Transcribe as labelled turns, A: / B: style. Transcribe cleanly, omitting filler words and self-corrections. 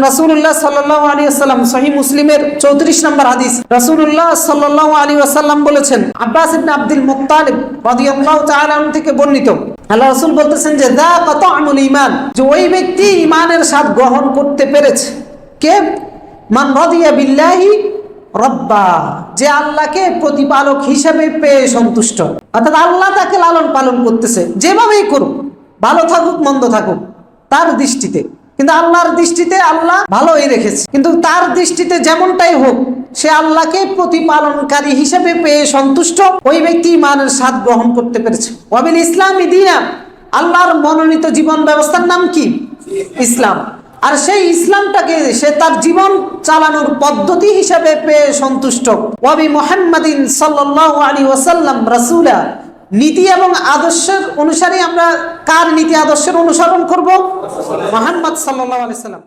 A: রাসূলুল্লাহ সাল্লাল্লাহু আলাইহি ওয়াসাল্লাম, সহিহ মুসলিমের 34 নম্বর হাদিস, রাসূলুল্লাহ সাল্লাল্লাহু আলাইহি ওয়াসাল্লাম বলেছেন, আব্বাস ইবনে আব্দুল মুত্তালিব রাদিয়াল্লাহু তাআলা আনহু থেকে বর্ণিত, আল্লাহ রাসূল বলতেছেন যে যাকা তা'মুল ঈমান, যে ওই ব্যক্তি ঈমানের স্বাদ গ্রহণ করতে পেরেছে। কে? মান রাদিয়া বিল্লাহি রব্বা, যে আল্লাহকে প্রতিপালক হিসেবে পেয়ে সন্তুষ্ট, অর্থাৎ আল্লাহ তাকে লালন পালন করতেছে, যেভাবেই করুক, ভালো থাকুক মন্দ থাকুক তার দৃষ্টিতে, কিন্তু আল্লাহর দৃষ্টিতে আল্লাহ ভালোই রেখেছে, কিন্তু তার দৃষ্টিতে যেমনটাই হোক সে আল্লাহকে প্রতিপালনকারী হিসেবে পেয়ে সন্তুষ্ট, ওই ব্যক্তি ঈমানের স্বাদ গ্রহণ করতে পেরেছে। ওয়াবিল ইসলামি দীনা, আল্লাহর মনোনীত জীবন ব্যবস্থার নাম কি? ইসলাম। আর সেই ইসলামটাকে সে তার জীবন চালানোর পদ্ধতি হিসেবে পেয়ে সন্তুষ্ট। ওয়াবি মুহাম্মাদিন সাল্লাল্লাহু আলাইহি ওয়াসাল্লাম রাসূলা, নীতি এবং আদর্শের অনুসারী আমরা কার নীতি আদর্শের অনুসরণ করব? মুহাম্মদ সাল্লাল্লাহু আলাইহি ওয়াসাল্লাম।